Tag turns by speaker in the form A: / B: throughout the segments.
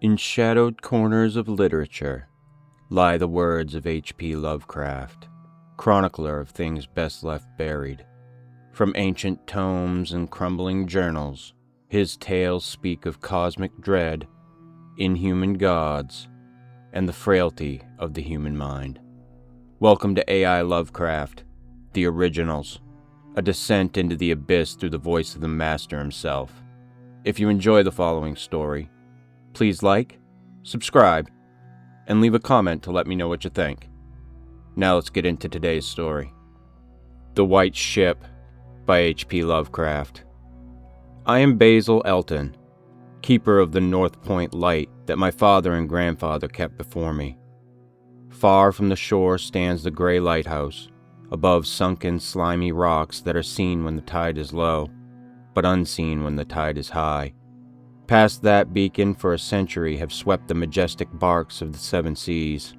A: In shadowed corners of literature lie the words of H.P. Lovecraft, chronicler of things best left buried. From ancient tomes and crumbling journals, his tales speak of cosmic dread, inhuman gods, and the frailty of the human mind. Welcome to AI Lovecraft, the originals, a descent into the abyss through the voice of the master himself. If you enjoy the following story, please like, subscribe, and leave a comment to let me know what you think. Now let's get into today's story. The White Ship by H.P. Lovecraft. I am Basil Elton, keeper of the North Point light that my father and grandfather kept before me. Far from the shore stands the gray lighthouse, above sunken, slimy rocks that are seen when the tide is low, but unseen when the tide is high. Past that beacon for a century have swept the majestic barks of the seven seas.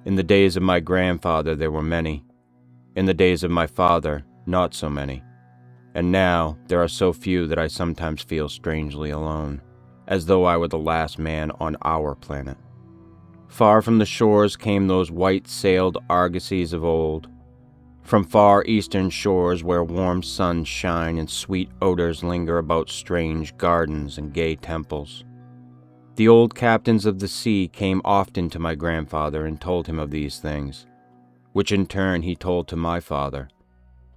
A: In the days of my grandfather there were many. In the days of my father, not so many. And now there are so few that I sometimes feel strangely alone, as though I were the last man on our planet. Far from the shores came those white-sailed argosies of old, from far eastern shores where warm suns shine and sweet odors linger about strange gardens and gay temples. The old captains of the sea came often to my grandfather and told him of these things, which in turn he told to my father,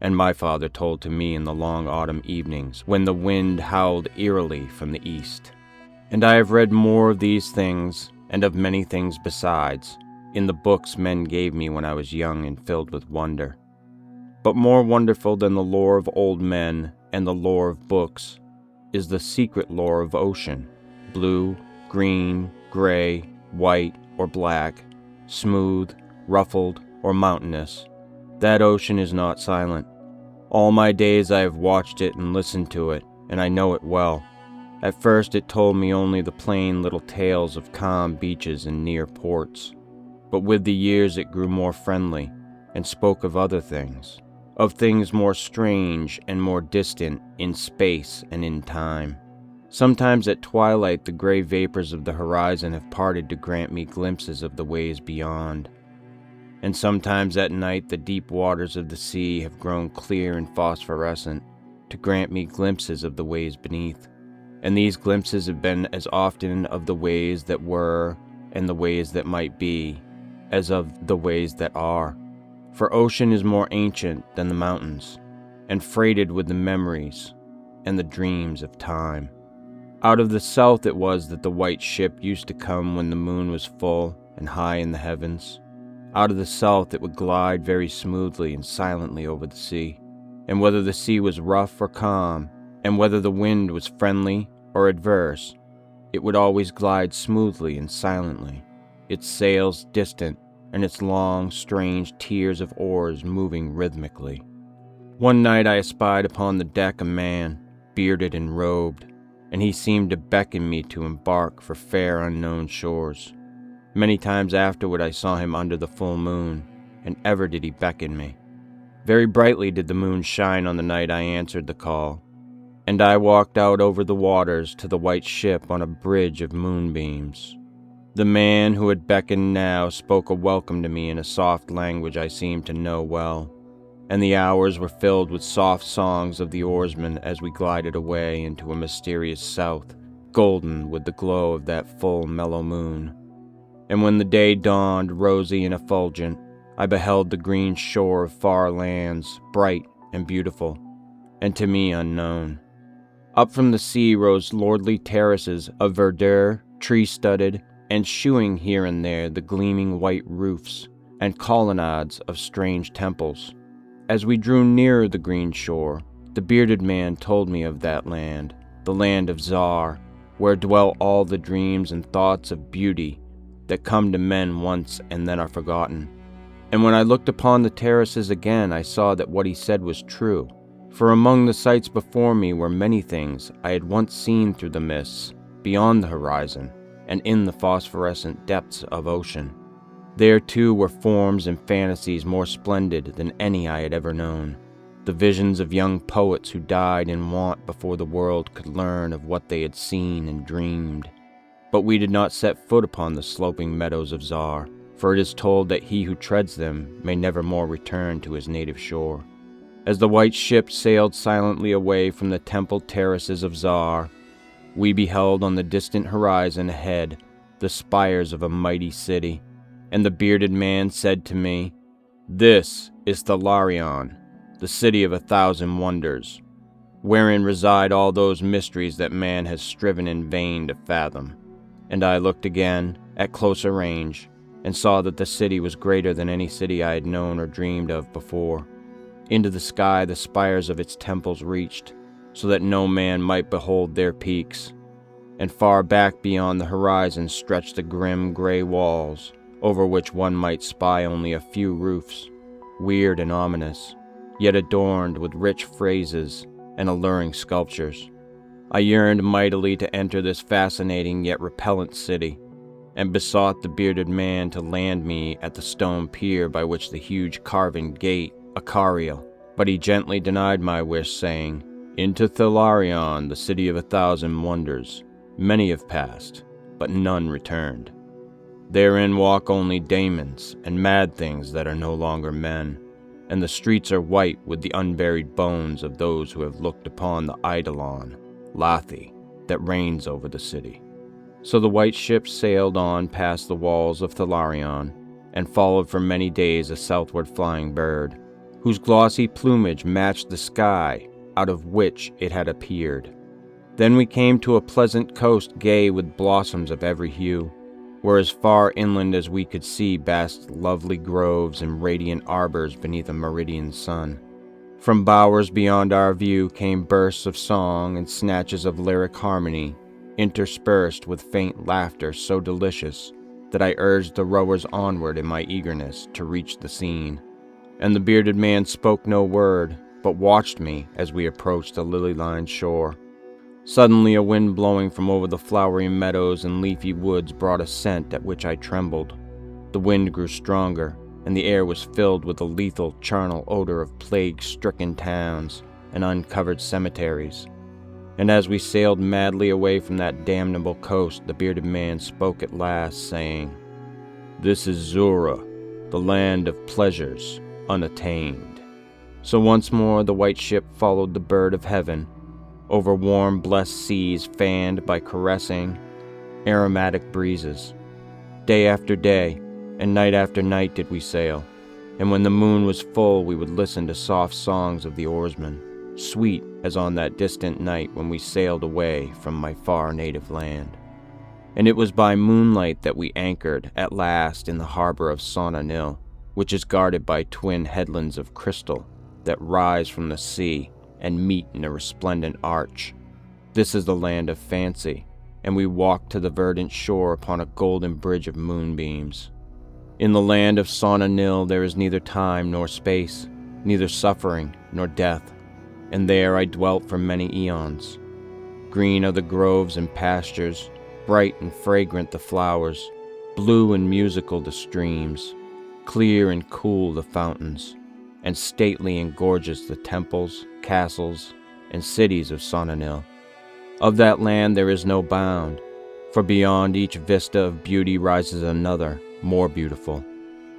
A: and my father told to me in the long autumn evenings when the wind howled eerily from the east. And I have read more of these things, and of many things besides, in the books men gave me when I was young and filled with wonder. But more wonderful than the lore of old men and the lore of books is the secret lore of ocean, blue, green, gray, white, or black, smooth, ruffled, or mountainous. That ocean is not silent. All my days I have watched it and listened to it, and I know it well. At first it told me only the plain little tales of calm beaches and near ports, but with the years it grew more friendly and spoke of other things, of things more strange and more distant in space and in time. Sometimes at twilight the gray vapors of the horizon have parted to grant me glimpses of the ways beyond, and sometimes at night the deep waters of the sea have grown clear and phosphorescent to grant me glimpses of the ways beneath. And these glimpses have been as often of the ways that were and the ways that might be, as of the ways that are. For ocean is more ancient than the mountains, and freighted with the memories and the dreams of time. Out of the south it was that the white ship used to come when the moon was full and high in the heavens. Out of the south it would glide very smoothly and silently over the sea, and whether the sea was rough or calm, and whether the wind was friendly or adverse, it would always glide smoothly and silently, its sails distant and its long, strange tiers of oars moving rhythmically. One night I espied upon the deck a man, bearded and robed, and he seemed to beckon me to embark for fair unknown shores. Many times afterward I saw him under the full moon, and ever did he beckon me. Very brightly did the moon shine on the night I answered the call, and I walked out over the waters to the white ship on a bridge of moonbeams. The man who had beckoned now spoke a welcome to me in a soft language I seemed to know well, and the hours were filled with soft songs of the oarsmen as we glided away into a mysterious south, golden with the glow of that full, mellow moon. And when the day dawned, rosy and effulgent, I beheld the green shore of far lands, bright and beautiful, and to me unknown. Up from the sea rose lordly terraces of verdure, tree-studded, and shewing here and there the gleaming white roofs and colonnades of strange temples. As we drew nearer the green shore, the bearded man told me of that land, the land of Zar, where dwell all the dreams and thoughts of beauty that come to men once and then are forgotten. And when I looked upon the terraces again, I saw that what he said was true. For among the sights before me were many things I had once seen through the mists, beyond the horizon, and in the phosphorescent depths of ocean. There too were forms and fantasies more splendid than any I had ever known, the visions of young poets who died in want before the world could learn of what they had seen and dreamed. But we did not set foot upon the sloping meadows of Zar, for it is told that he who treads them may never more return to his native shore. As the white ship sailed silently away from the templed terraces of Zar, we beheld on the distant horizon ahead the spires of a mighty city, and the bearded man said to me, "This is Thalarion, the city of 1,000 wonders, wherein reside all those mysteries that man has striven in vain to fathom." And I looked again, at closer range, and saw that the city was greater than any city I had known or dreamed of before. Into the sky the spires of its temples reached, so that no man might behold their peaks, and far back beyond the horizon stretched the grim gray walls, over which one might spy only a few roofs, weird and ominous, yet adorned with rich phrases and alluring sculptures. I yearned mightily to enter this fascinating yet repellent city, and besought the bearded man to land me at the stone pier by which the huge carven gate, Akariel, but he gently denied my wish, saying, "Into Thalarion, the city of 1,000 wonders, many have passed, but none returned. Therein walk only daemons and mad things that are no longer men, and the streets are white with the unburied bones of those who have looked upon the Eidolon, Lathi, that reigns over the city." So the white ship sailed on past the walls of Thalarion, and followed for many days a southward flying bird, whose glossy plumage matched the sky out of which it had appeared. Then we came to a pleasant coast gay with blossoms of every hue, where as far inland as we could see basked lovely groves and radiant arbors beneath a meridian sun. From bowers beyond our view came bursts of song and snatches of lyric harmony, interspersed with faint laughter so delicious that I urged the rowers onward in my eagerness to reach the scene. And the bearded man spoke no word, but watched me as we approached the lily-lined shore. Suddenly a wind blowing from over the flowery meadows and leafy woods brought a scent at which I trembled. The wind grew stronger, and the air was filled with the lethal charnel odor of plague-stricken towns and uncovered cemeteries. And as we sailed madly away from that damnable coast, the bearded man spoke at last, saying, "This is Zura, the land of pleasures unattained." So once more the white ship followed the bird of heaven, over warm, blessed seas fanned by caressing, aromatic breezes. Day after day, and night after night did we sail, and when the moon was full we would listen to soft songs of the oarsmen, sweet as on that distant night when we sailed away from my far native land. And it was by moonlight that we anchored at last in the harbor of Sonanil, which is guarded by twin headlands of crystal that rise from the sea and meet in a resplendent arch. This is the land of fancy, and we walked to the verdant shore upon a golden bridge of moonbeams. In the land of Sonanil there is neither time nor space, neither suffering nor death, and there I dwelt for many eons. Green are the groves and pastures, bright and fragrant the flowers, blue and musical the streams, clear and cool the fountains, and stately and gorgeous the temples, castles, and cities of Sonanil. Of that land there is no bound, for beyond each vista of beauty rises another, more beautiful.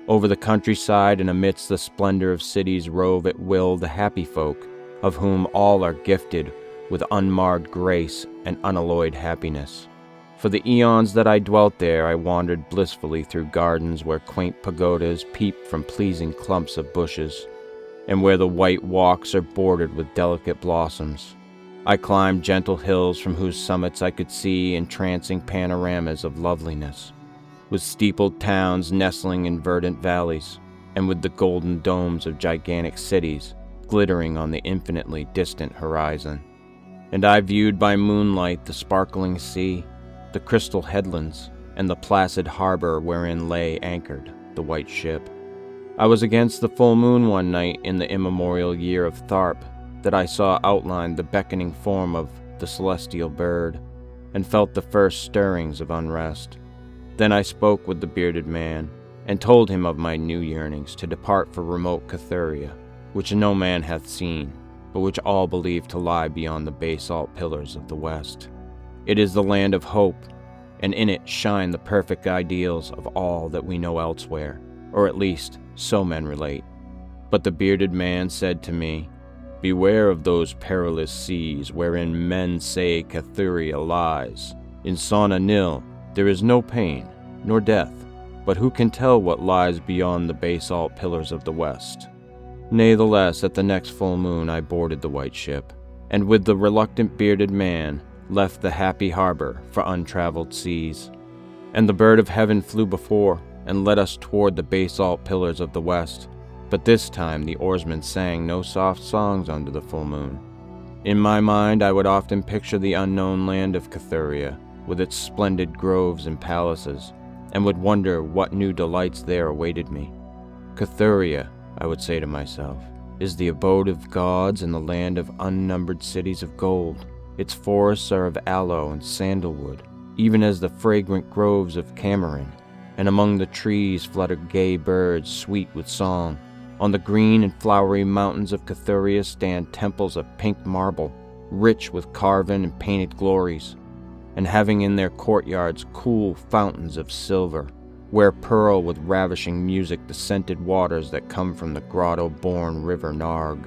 A: Over the countryside and amidst the splendor of cities rove at will the happy folk, of whom all are gifted with unmarred grace and unalloyed happiness. For the eons that I dwelt there, I wandered blissfully through gardens where quaint pagodas peep from pleasing clumps of bushes, and where the white walks are bordered with delicate blossoms. I climbed gentle hills from whose summits I could see entrancing panoramas of loveliness, with steepled towns nestling in verdant valleys, and with the golden domes of gigantic cities glittering on the infinitely distant horizon. And I viewed by moonlight the sparkling sea, the crystal headlands, and the placid harbor wherein lay anchored the white ship. I was against the full moon one night in the immemorial year of Tharp that I saw outlined the beckoning form of the celestial bird, and felt the first stirrings of unrest. Then I spoke with the bearded man, and told him of my new yearnings to depart for remote Cathuria, which no man hath seen, but which all believe to lie beyond the basalt pillars of the west. It is the land of hope, and in it shine the perfect ideals of all that we know elsewhere, or at least so men relate. But the bearded man said to me, "Beware of those perilous seas wherein men say Cathuria lies. In Sauna Nil there is no pain, nor death, but who can tell what lies beyond the basalt pillars of the west?" Natheless, at the next full moon I boarded the white ship, and with the reluctant bearded man left the happy harbor for untraveled seas. And the bird of heaven flew before, and led us toward the basalt pillars of the west. But this time the oarsmen sang no soft songs under the full moon. In my mind I would often picture the unknown land of Cathuria, with its splendid groves and palaces, and would wonder what new delights there awaited me. Cathuria, I would say to myself, is the abode of gods and the land of unnumbered cities of gold. Its forests are of aloe and sandalwood, even as the fragrant groves of Cameron, and among the trees flutter gay birds sweet with song. On the green and flowery mountains of Cathuria stand temples of pink marble, rich with carven and painted glories, and having in their courtyards cool fountains of silver, where purl with ravishing music the scented waters that come from the grotto-born river Narg.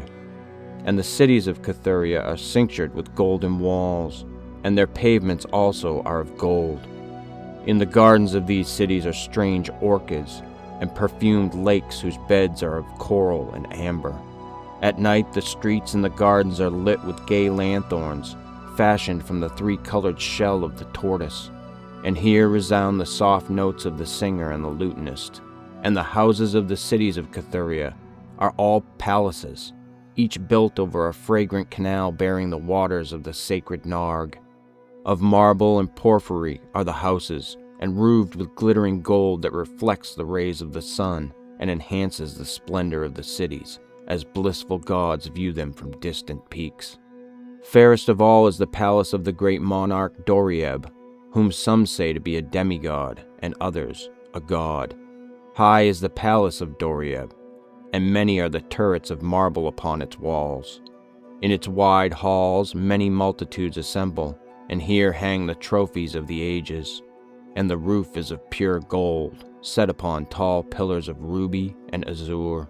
A: And the cities of Cathuria are cinctured with golden walls, and their pavements also are of gold. In the gardens of these cities are strange orchids, and perfumed lakes whose beds are of coral and amber. At night the streets and the gardens are lit with gay lanthorns, fashioned from the three-colored shell of the tortoise. And here resound the soft notes of the singer and the lutenist. And the houses of the cities of Cathuria are all palaces, each built over a fragrant canal bearing the waters of the sacred Narg. Of marble and porphyry are the houses, and roofed with glittering gold that reflects the rays of the sun and enhances the splendor of the cities, as blissful gods view them from distant peaks. Fairest of all is the palace of the great monarch Dorieb, whom some say to be a demigod, and others a god. High is the palace of Dorieb, and many are the turrets of marble upon its walls. In its wide halls many multitudes assemble, and here hang the trophies of the ages. And the roof is of pure gold, set upon tall pillars of ruby and azure,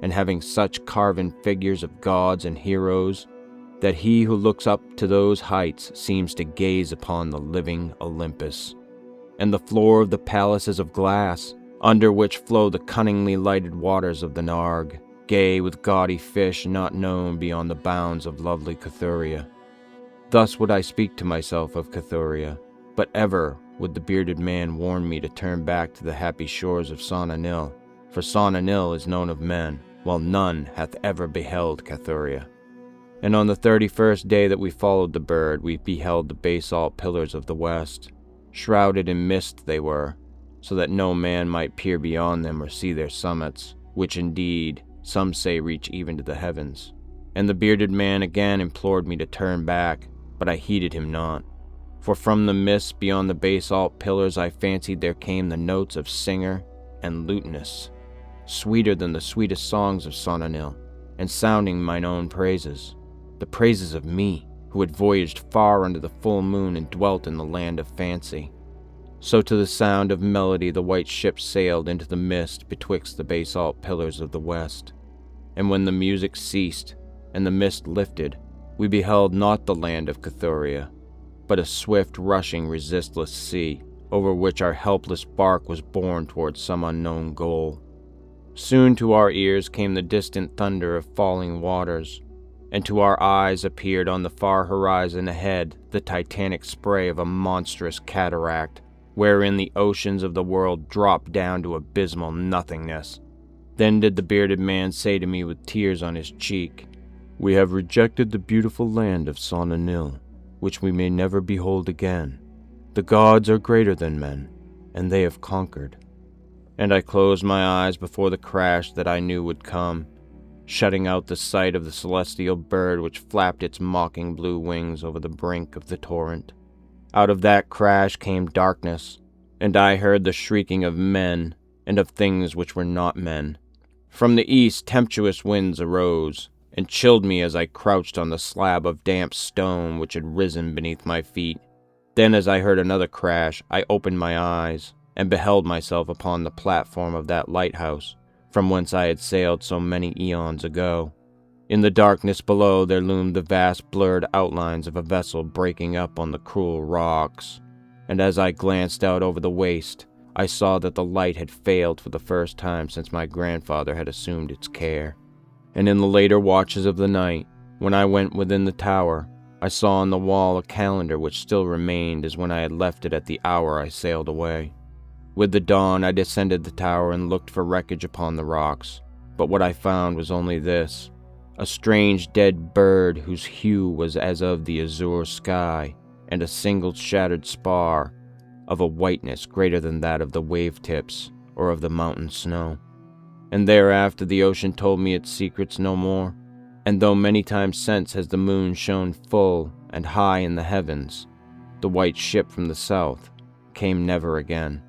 A: and having such carven figures of gods and heroes that he who looks up to those heights seems to gaze upon the living Olympus. And the floor of the palace is of glass, under which flow the cunningly lighted waters of the Narg, gay with gaudy fish not known beyond the bounds of lovely Cathuria. Thus would I speak to myself of Cathuria, but ever would the bearded man warn me to turn back to the happy shores of Sauna Nil, for Sauna Nil is known of men, while none hath ever beheld Cathuria. And on the 31st day that we followed the bird, we beheld the basalt pillars of the west. Shrouded in mist they were, so that no man might peer beyond them or see their summits, which indeed some say reach even to the heavens. And the bearded man again implored me to turn back, but I heeded him not. For from the mist beyond the basalt pillars I fancied there came the notes of singer and lutenist, sweeter than the sweetest songs of Sonanil, and sounding mine own praises, the praises of me, who had voyaged far under the full moon and dwelt in the land of fancy. So to the sound of melody the white ship sailed into the mist betwixt the basalt pillars of the west. And when the music ceased, and the mist lifted, we beheld not the land of Cathuria, but a swift, rushing, resistless sea, over which our helpless bark was borne towards some unknown goal. Soon to our ears came the distant thunder of falling waters, and to our eyes appeared on the far horizon ahead the titanic spray of a monstrous cataract, wherein the oceans of the world dropped down to abysmal nothingness. Then did the bearded man say to me with tears on his cheek, "We have rejected the beautiful land of Sonanil, which we may never behold again. The gods are greater than men, and they have conquered." And I closed my eyes before the crash that I knew would come, shutting out the sight of the celestial bird which flapped its mocking blue wings over the brink of the torrent. Out of that crash came darkness, and I heard the shrieking of men and of things which were not men. From the east tempestuous winds arose, and chilled me as I crouched on the slab of damp stone which had risen beneath my feet. Then as I heard another crash, I opened my eyes, and beheld myself upon the platform of that lighthouse, from whence I had sailed so many eons ago. In the darkness below there loomed the vast blurred outlines of a vessel breaking up on the cruel rocks, and as I glanced out over the waste, I saw that the light had failed for the first time since my grandfather had assumed its care. And in the later watches of the night, when I went within the tower, I saw on the wall a calendar which still remained as when I had left it at the hour I sailed away. With the dawn I descended the tower and looked for wreckage upon the rocks, but what I found was only this: a strange dead bird whose hue was as of the azure sky, and a single shattered spar of a whiteness greater than that of the wave tips or of the mountain snow. And thereafter the ocean told me its secrets no more, and though many times since has the moon shone full and high in the heavens, the white ship from the south came never again.